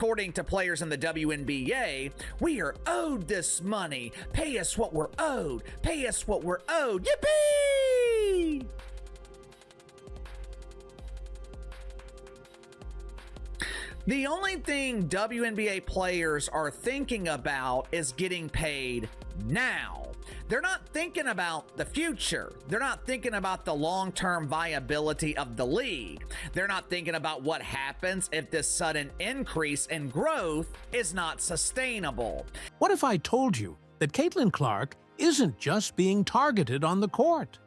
According to players in the WNBA, we are owed this money. Pay us what we're owed. Pay us what we're owed. Yippee! The only thing WNBA players are thinking about is getting paid now. They're not thinking about the future. They're not thinking about the long-term viability of the league. They're not thinking about what happens if this sudden increase in growth is not sustainable. What if I told you that Caitlin Clark isn't just being targeted on the court?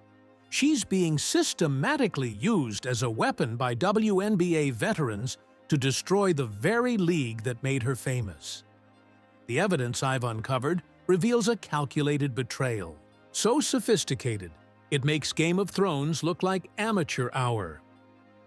She's being systematically used as a weapon by WNBA veterans to destroy the very league that made her famous. The evidence I've uncovered reveals a calculated betrayal, so sophisticated it makes Game of Thrones look like amateur hour.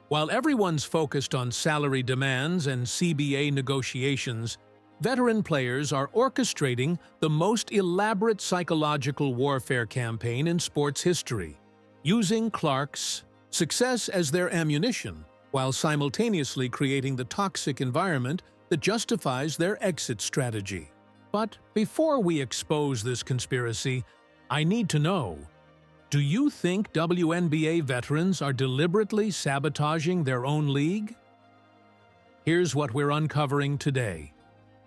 While everyone's focused on salary demands and CBA negotiations, veteran players are orchestrating the most elaborate psychological warfare campaign in sports history, using Clark's success as their ammunition, while simultaneously creating the toxic environment that justifies their exit strategy. But before we expose this conspiracy, I need to know, do you think WNBA veterans are deliberately sabotaging their own league? Here's what we're uncovering today.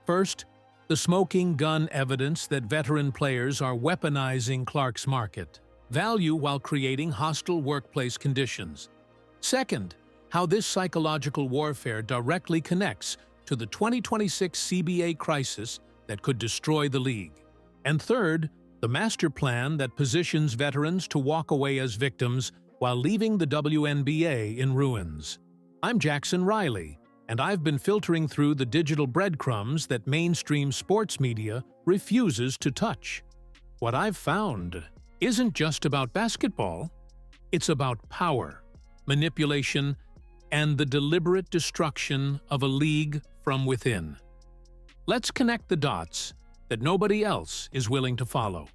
First, the smoking gun evidence that veteran players are weaponizing Clark's market value while creating hostile workplace conditions. Second, how this psychological warfare directly connects to the 2026 CBA crisis that could destroy the league. And third, the master plan that positions veterans to walk away as victims while leaving the WNBA in ruins. I'm Jackson Riley, and I've been filtering through the digital breadcrumbs that mainstream sports media refuses to touch. What I've found isn't just about basketball, it's about power, manipulation, and the deliberate destruction of a league from within. Let's connect the dots that nobody else is willing to follow.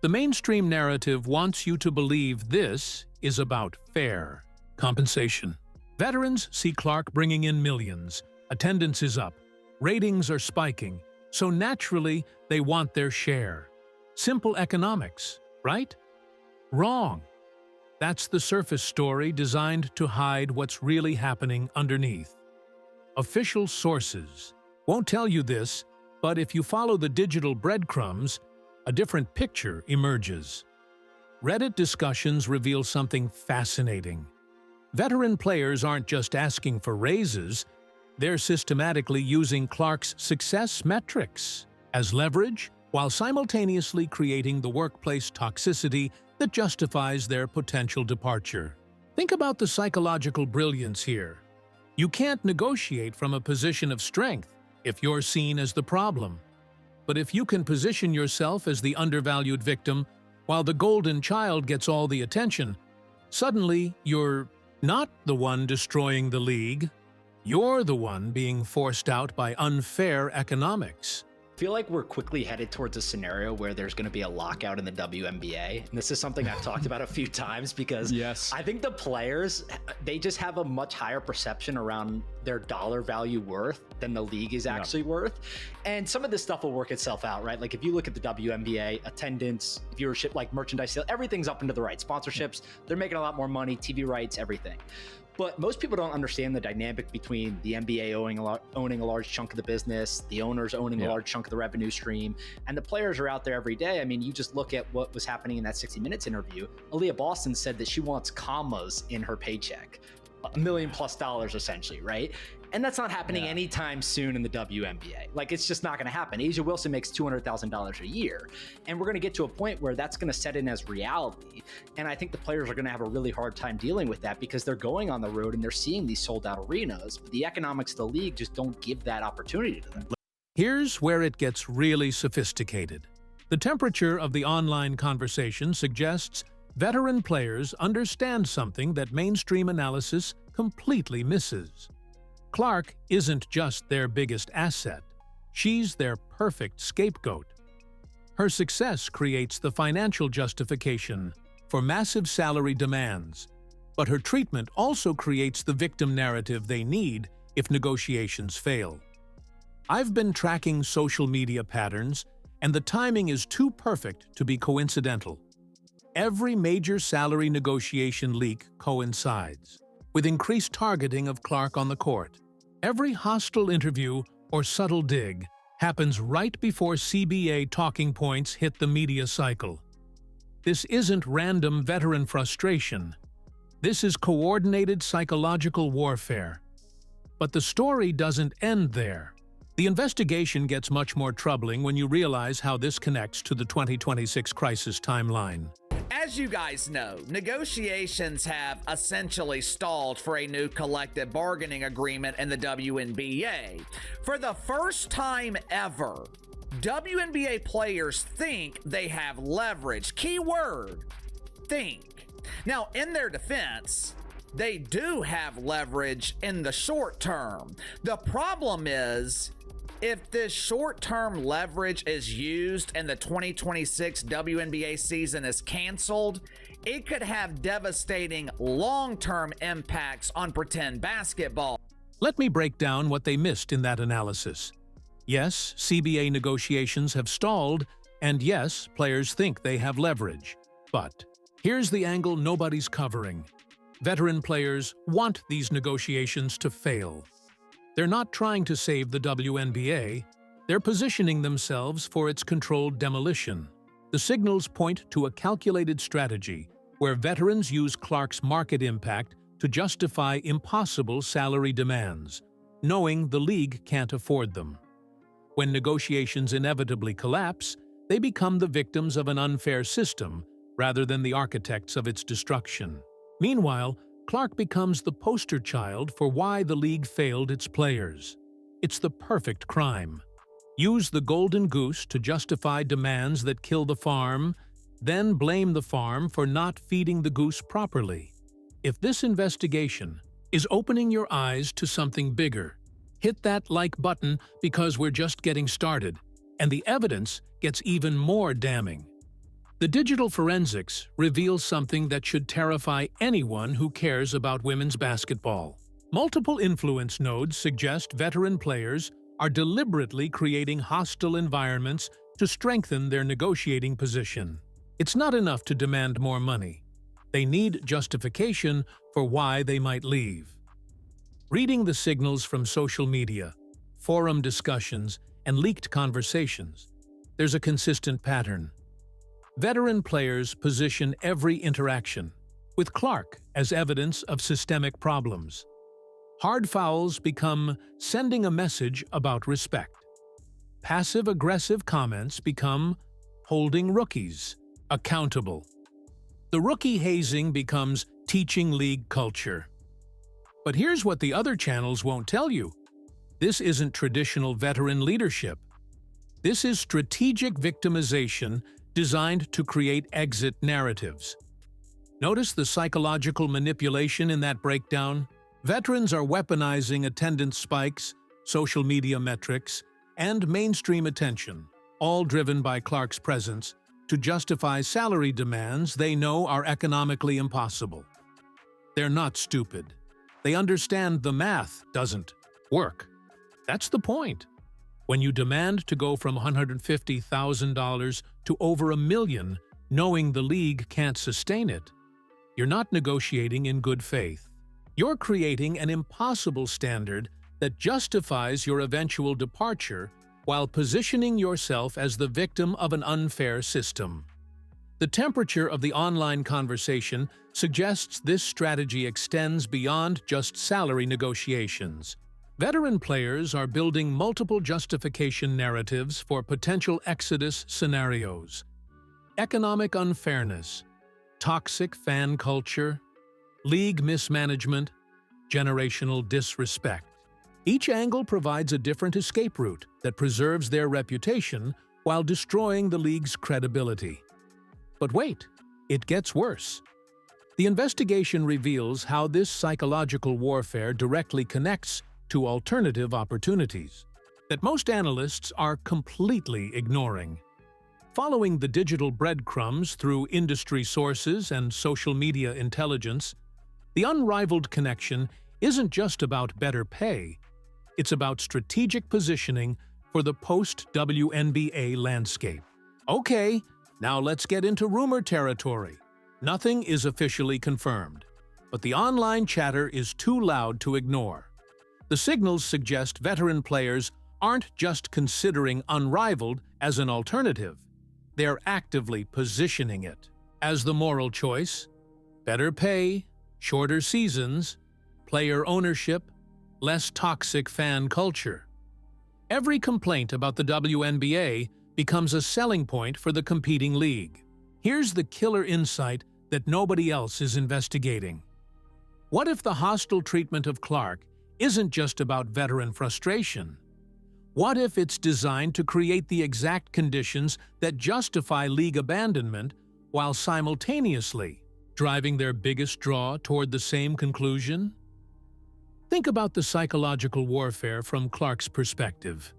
The mainstream narrative wants you to believe this is about fair compensation. Veterans see Clark bringing in millions, attendance is up, ratings are spiking, so naturally they want their share. Simple economics, right? Wrong. That's the surface story designed to hide what's really happening underneath. Official sources won't tell you this, but if you follow the digital breadcrumbs, a different picture emerges. Reddit discussions reveal something fascinating. Veteran players aren't just asking for raises, they're systematically using Clark's success metrics as leverage while simultaneously creating the workplace toxicity that justifies their potential departure. Think about the psychological brilliance here. You can't negotiate from a position of strength if you're seen as the problem. But if you can position yourself as the undervalued victim while the golden child gets all the attention, suddenly you're not the one destroying the league. You're the one being forced out by unfair economics. I feel like we're quickly headed towards a scenario where there's going to be a lockout in the WNBA. And this is something I've talked about a few times because I think the players, they just have a much higher perception around their dollar value worth than the league is actually worth. And some of this stuff will work itself out, right? Like if you look at the WNBA, attendance, viewership, like merchandise sale, everything's up and to the right. Sponsorships, they're making a lot more money, TV rights, everything. But most people don't understand the dynamic between the NBA owning a large chunk of the business, the owners owning a large chunk of the revenue stream, and the players are out there every day. I mean, you just look at what was happening in that 60 Minutes interview. Aaliyah Boston said that she wants commas in her paycheck. $1 million+ essentially, right? And that's not happening anytime soon in the WNBA. Like, it's just not going to happen. A'ja Wilson makes $200,000 a year. And we're going to get to a point where that's going to set in as reality. And I think the players are going to have a really hard time dealing with that because they're going on the road and they're seeing these sold out arenas. But the economics of the league just don't give that opportunity to them. Here's where it gets really sophisticated. The temperature of the online conversation suggests veteran players understand something that mainstream analysis completely misses. Clark isn't just their biggest asset, she's their perfect scapegoat. Her success creates the financial justification for massive salary demands, but her treatment also creates the victim narrative they need if negotiations fail. I've been tracking social media patterns, and the timing is too perfect to be coincidental. Every major salary negotiation leak coincides with increased targeting of Clark on the court. Every hostile interview or subtle dig happens right before CBA talking points hit the media cycle. This isn't random veteran frustration. This is coordinated psychological warfare. But the story doesn't end there. The investigation gets much more troubling when you realize how this connects to the 2026 crisis timeline. As you guys know, negotiations have essentially stalled for a new collective bargaining agreement in the WNBA. For the first time ever, WNBA players think they have leverage. Key word, think. Now, in their defense, they do have leverage in the short term. The problem is, if this short-term leverage is used and the 2026 WNBA season is canceled, it could have devastating long-term impacts on pretend basketball. Let me break down what they missed in that analysis. Yes, CBA negotiations have stalled, and yes, players think they have leverage. But here's the angle nobody's covering. Veteran players want these negotiations to fail. They're not trying to save the WNBA, they're positioning themselves for its controlled demolition. The signals point to a calculated strategy where veterans use Clark's market impact to justify impossible salary demands, knowing the league can't afford them. When negotiations inevitably collapse, they become the victims of an unfair system rather than the architects of its destruction. Meanwhile, Clark becomes the poster child for why the league failed its players. It's the perfect crime. Use the golden goose to justify demands that kill the farm, then blame the farm for not feeding the goose properly. If this investigation is opening your eyes to something bigger, hit that like button because we're just getting started, and the evidence gets even more damning. The digital forensics reveals something that should terrify anyone who cares about women's basketball. Multiple influence nodes suggest veteran players are deliberately creating hostile environments to strengthen their negotiating position. It's not enough to demand more money. They need justification for why they might leave. Reading the signals from social media, forum discussions, and leaked conversations, there's a consistent pattern. Veteran players position every interaction, with Clark as evidence of systemic problems. Hard fouls become sending a message about respect. Passive-aggressive comments become holding rookies accountable. The rookie hazing becomes teaching league culture. But here's what the other channels won't tell you. This isn't traditional veteran leadership. This is strategic victimization designed to create exit narratives. Notice the psychological manipulation in that breakdown? Veterans are weaponizing attendance spikes, social media metrics, and mainstream attention, all driven by Clark's presence, to justify salary demands they know are economically impossible. They're not stupid. They understand the math doesn't work. That's the point. When you demand to go from $150,000 to over $1 million, knowing the league can't sustain it, you're not negotiating in good faith. You're creating an impossible standard that justifies your eventual departure while positioning yourself as the victim of an unfair system. The temperature of the online conversation suggests this strategy extends beyond just salary negotiations. Veteran players are building multiple justification narratives for potential exodus scenarios. Economic unfairness, toxic fan culture, league mismanagement, generational disrespect. Each angle provides a different escape route that preserves their reputation while destroying the league's credibility. But wait, it gets worse. The investigation reveals how this psychological warfare directly connects to alternative opportunities that most analysts are completely ignoring. Following the digital breadcrumbs through industry sources and social media intelligence, the unrivaled connection isn't just about better pay. It's about strategic positioning for the post-WNBA landscape. Okay, now let's get into rumor territory. Nothing is officially confirmed, but the online chatter is too loud to ignore. The signals suggest veteran players aren't just considering unrivaled as an alternative. They're actively positioning it as the moral choice: better pay, shorter seasons, player ownership, less toxic fan culture. Every complaint about the WNBA becomes a selling point for the competing league. Here's the killer insight that nobody else is investigating. What if the hostile treatment of Clark isn't just about veteran frustration? What if it's designed to create the exact conditions that justify league abandonment while simultaneously driving their biggest draw toward the same conclusion? Think about the psychological warfare from Clark's perspective.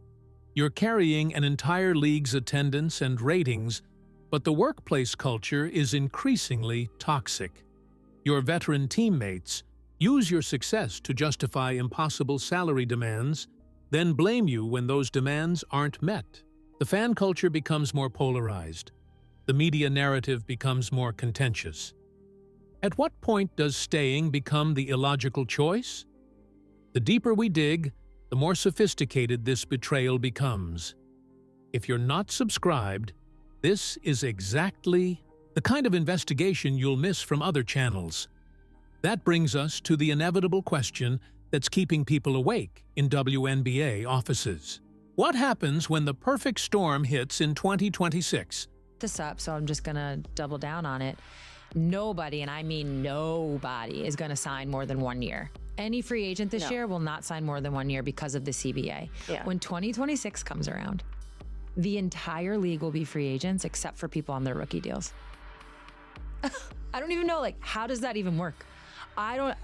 You're carrying an entire league's attendance and ratings, but the workplace culture is increasingly toxic. Your veteran teammates use your success to justify impossible salary demands, then blame you when those demands aren't met. The fan culture becomes more polarized. The media narrative becomes more contentious. At what point does staying become the illogical choice? The deeper we dig, the more sophisticated this betrayal becomes. If you're not subscribed, this is exactly the kind of investigation you'll miss from other channels. That brings us to the inevitable question that's keeping people awake in WNBA offices. What happens when the perfect storm hits in 2026? This up, so I'm just gonna double down on it. Nobody, and I mean nobody, is gonna sign more than 1 year. Any free agent this year will not sign more than 1 year because of the CBA. Yeah. When 2026 comes around, the entire league will be free agents except for people on their rookie deals. I don't even know, like, how does that even work? I don't,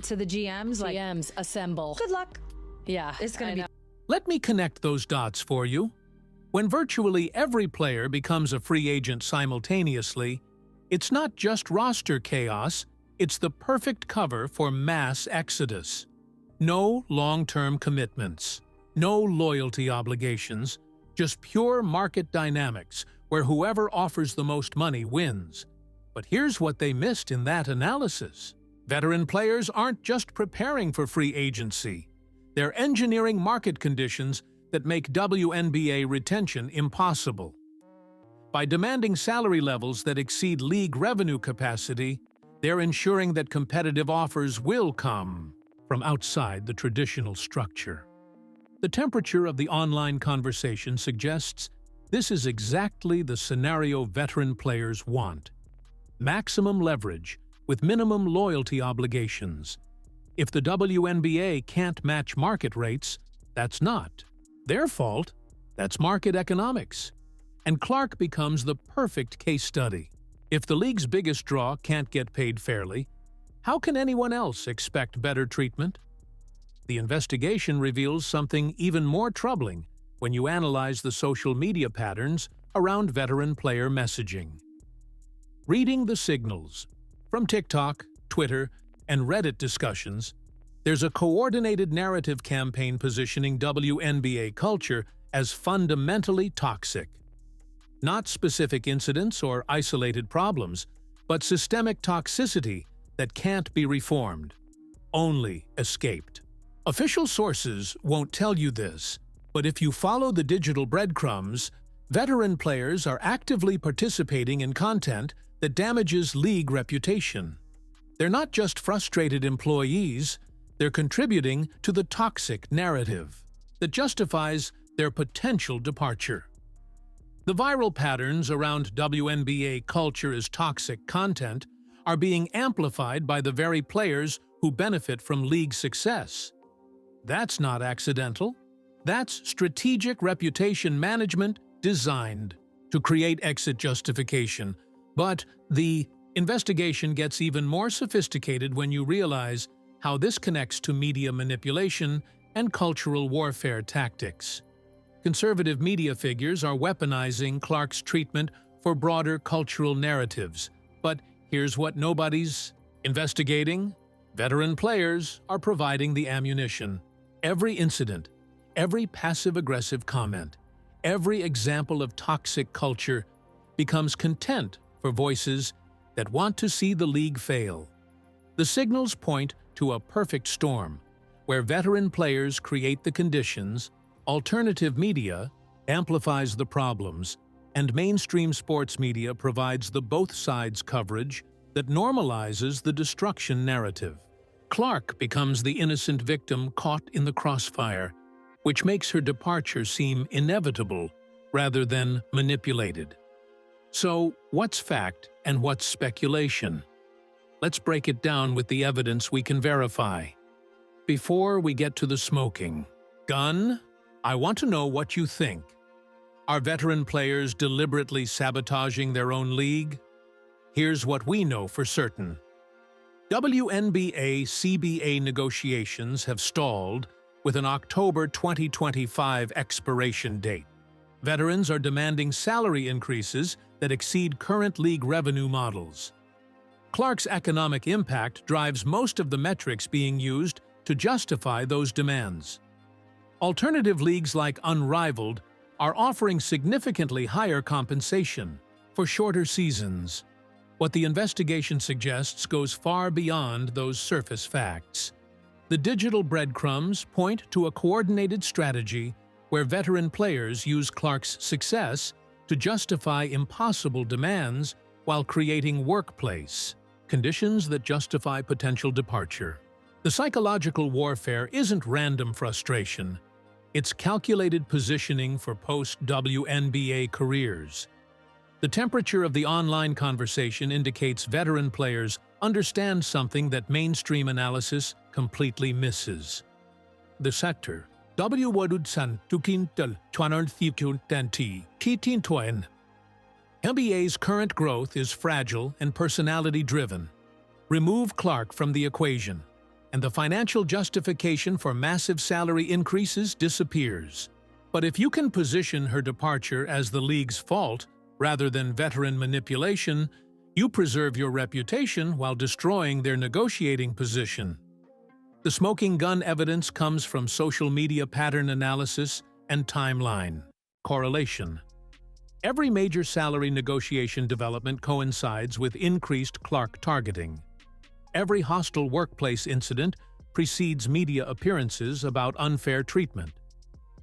to the GMs, like, GMs, assemble. good luck. Yeah. It's gonna be. Let me connect those dots for you. When virtually every player becomes a free agent simultaneously, it's not just roster chaos, it's the perfect cover for mass exodus. No long-term commitments, no loyalty obligations, just pure market dynamics where whoever offers the most money wins. But here's what they missed in that analysis. Veteran players aren't just preparing for free agency. They're engineering market conditions that make WNBA retention impossible. By demanding salary levels that exceed league revenue capacity, they're ensuring that competitive offers will come from outside the traditional structure. The temperature of the online conversation suggests this is exactly the scenario veteran players want. Maximum leverage with minimum loyalty obligations. If the WNBA can't match market rates, that's not their fault, that's market economics. And Clark becomes the perfect case study. If the league's biggest draw can't get paid fairly, how can anyone else expect better treatment? The investigation reveals something even more troubling when you analyze the social media patterns around veteran player messaging. Reading the signals from TikTok, Twitter, and Reddit discussions, there's a coordinated narrative campaign positioning WNBA culture as fundamentally toxic. Not specific incidents or isolated problems, but systemic toxicity that can't be reformed, only escaped. Official sources won't tell you this, but if you follow the digital breadcrumbs, veteran players are actively participating in content that damages league reputation. They're not just frustrated employees, they're contributing to the toxic narrative that justifies their potential departure. The viral patterns around WNBA culture as toxic content are being amplified by the very players who benefit from league success. That's not accidental. That's strategic reputation management designed to create exit justification. But the investigation gets even more sophisticated when you realize how this connects to media manipulation and cultural warfare tactics. Conservative media figures are weaponizing Clark's treatment for broader cultural narratives. But here's what nobody's investigating. Veteran players are providing the ammunition. Every incident, every passive-aggressive comment, every example of toxic culture becomes content for voices that want to see the league fail. The signals point to a perfect storm, where veteran players create the conditions, alternative media amplifies the problems, and mainstream sports media provides the both sides coverage that normalizes the destruction narrative. Clark becomes the innocent victim caught in the crossfire, which makes her departure seem inevitable rather than manipulated. So, what's fact and what's speculation? Let's break it down with the evidence we can verify. Before we get to the smoking gun, I want to know what you think. Are veteran players deliberately sabotaging their own league? Here's what we know for certain. WNBA-CBA negotiations have stalled with an October 2025 expiration date. Veterans are demanding salary increases that exceed current league revenue models. Clark's economic impact drives most of the metrics being used to justify those demands. Alternative leagues like Unrivaled are offering significantly higher compensation for shorter seasons. What the investigation suggests goes far beyond those surface facts. The digital breadcrumbs point to a coordinated strategy where veteran players use Clark's success to justify impossible demands while creating workplace conditions that justify potential departure. The psychological warfare isn't random frustration. It's calculated positioning for post-WNBA careers. The temperature of the online conversation indicates veteran players understand something that mainstream analysis completely misses. The sector. NBA's current growth is fragile and personality-driven. Remove Clark from the equation, and the financial justification for massive salary increases disappears. But if you can position her departure as the league's fault rather than veteran manipulation, you preserve your reputation while destroying their negotiating position. The smoking gun evidence comes from social media pattern analysis and timeline correlation. Every major salary negotiation development coincides with increased Clark targeting. Every hostile workplace incident precedes media appearances about unfair treatment.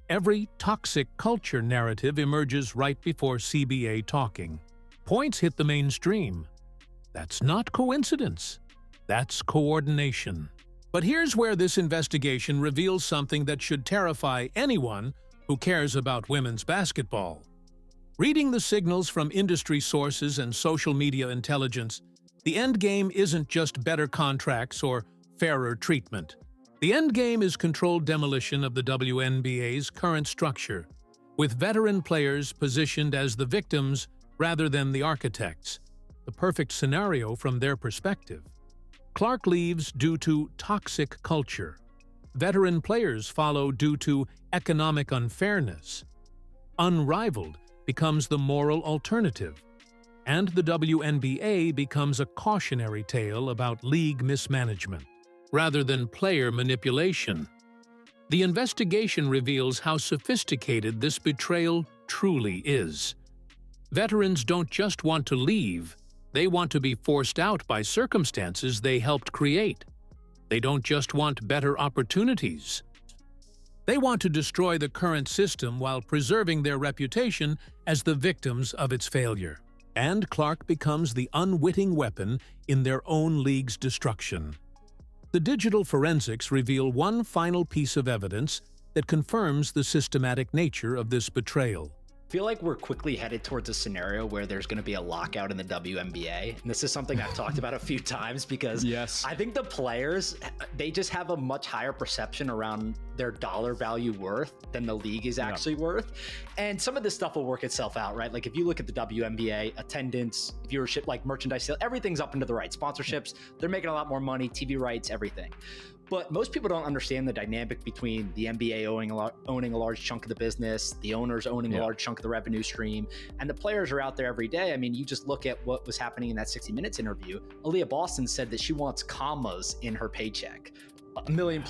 Every toxic culture narrative emerges right before CBA talking. Points hit the mainstream. That's not coincidence. That's coordination. But here's where this investigation reveals something that should terrify anyone who cares about women's basketball. Reading the signals from industry sources and social media intelligence, the end game isn't just better contracts or fairer treatment. The end game is controlled demolition of the WNBA's current structure, with veteran players positioned as the victims rather than the architects, the perfect scenario from their perspective. Clark leaves due to toxic culture. Veteran players follow due to economic unfairness. Unrivaled becomes the moral alternative, and the WNBA becomes a cautionary tale about league mismanagement, rather than player manipulation. The investigation reveals how sophisticated this betrayal truly is. Veterans don't just want to leave, they want to be forced out by circumstances they helped create. They don't just want better opportunities. They want to destroy the current system while preserving their reputation as the victims of its failure. And Clark becomes the unwitting weapon in their own league's destruction. The digital forensics reveal one final piece of evidence that confirms the systematic nature of this betrayal. I feel like we're quickly headed towards a scenario where there's going to be a lockout in the WNBA. And this is something I've talked about a few times because I think the players, they just have a much higher perception around their dollar value worth than the league is actually worth. And some of this stuff will work itself out, right? Like if you look at the WNBA, attendance, viewership, like merchandise sale, everything's up and to the right. Sponsorships, they're making a lot more money, TV rights, everything. But most people don't understand the dynamic between the NBA owning a large chunk of the business, the owners owning a large chunk of the revenue stream, and the players are out there every day. I mean, you just look at what was happening in that 60 Minutes interview. Aaliyah Boston said that she wants commas in her paycheck. $1 million+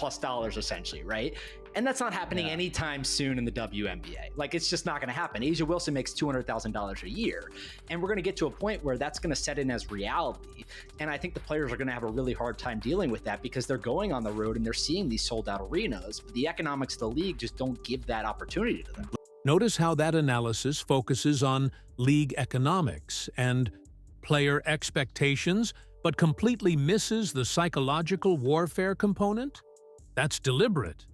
essentially, right? And that's not happening anytime soon in the WNBA. Like, it's just not going to happen. A'ja Wilson makes $200,000 a year. And we're going to get to a point where that's going to set in as reality. And I think the players are going to have a really hard time dealing with that because they're going on the road and they're seeing these sold out arenas. But the economics of the league just don't give that opportunity to them. Notice how that analysis focuses on league economics and player expectations, but completely misses the psychological warfare component? That's deliberate.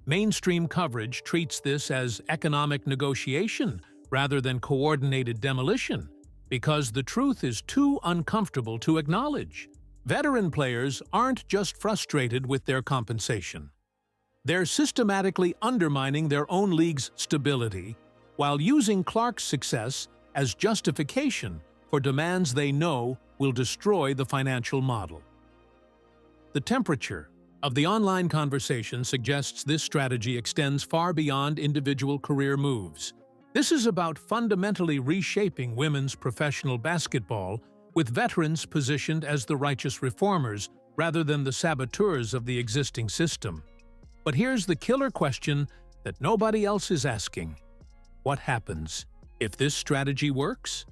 Mainstream coverage treats this as economic negotiation rather than coordinated demolition, because the truth is too uncomfortable to acknowledge. Veteran players aren't just frustrated with their compensation. They're systematically undermining their own league's stability while using Clark's success as justification for demands they know will destroy the financial model. The temperature of the online conversation suggests this strategy extends far beyond individual career moves. This is about fundamentally reshaping women's professional basketball, with veterans positioned as the righteous reformers rather than the saboteurs of the existing system. But here's the killer question that nobody else is asking. What happens if this strategy works?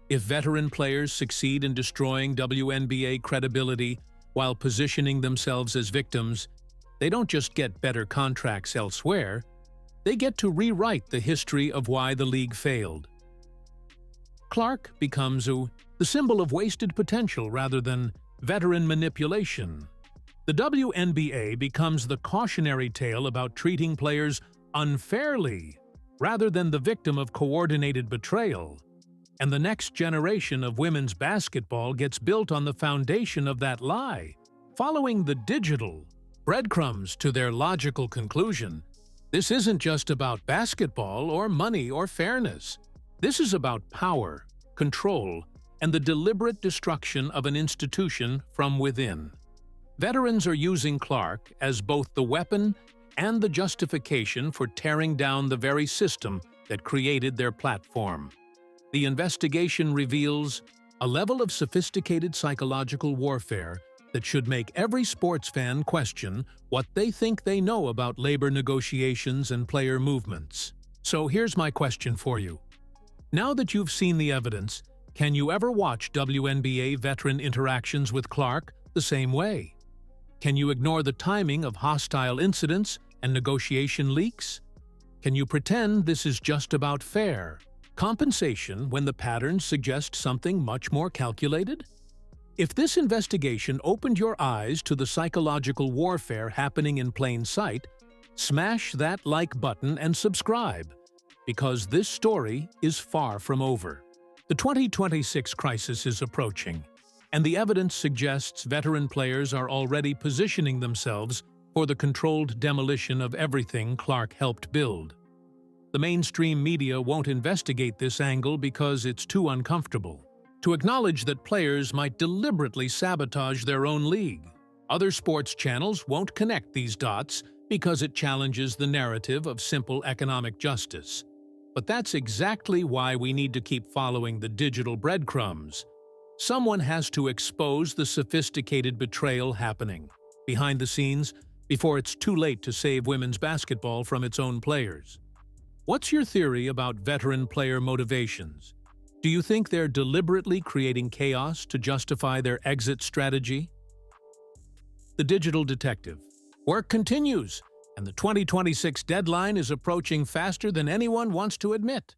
If veteran players succeed in destroying WNBA credibility while positioning themselves as victims, they don't just get better contracts elsewhere, they get to rewrite the history of why the league failed. Clark becomes the symbol of wasted potential rather than veteran manipulation. The WNBA becomes the cautionary tale about treating players unfairly rather than the victim of coordinated betrayal. And the next generation of women's basketball gets built on the foundation of that lie. Following the digital breadcrumbs to their logical conclusion, this isn't just about basketball or money or fairness. This is about power, control, and the deliberate destruction of an institution from within. Veterans are using Clark as both the weapon and the justification for tearing down the very system that created their platform. The investigation reveals a level of sophisticated psychological warfare that should make every sports fan question what they think they know about labor negotiations and player movements. So here's my question for you. Now that you've seen the evidence, can you ever watch WNBA veteran interactions with Clark the same way? Can you ignore the timing of hostile incidents and negotiation leaks? Can you pretend this is just about fair compensation when the patterns suggest something much more calculated? If this investigation opened your eyes to the psychological warfare happening in plain sight, smash that like button and subscribe, because this story is far from over. The 2026 crisis is approaching, and the evidence suggests veteran players are already positioning themselves for the controlled demolition of everything Clark helped build. The mainstream media won't investigate this angle because it's too uncomfortable to acknowledge that players might deliberately sabotage their own league. Other sports channels won't connect these dots because it challenges the narrative of simple economic justice. But that's exactly why we need to keep following the digital breadcrumbs. Someone has to expose the sophisticated betrayal happening behind the scenes before it's too late to save women's basketball from its own players. What's your theory about veteran player motivations? Do you think they're deliberately creating chaos to justify their exit strategy? The Digital Detective. Work continues, and the 2026 deadline is approaching faster than anyone wants to admit.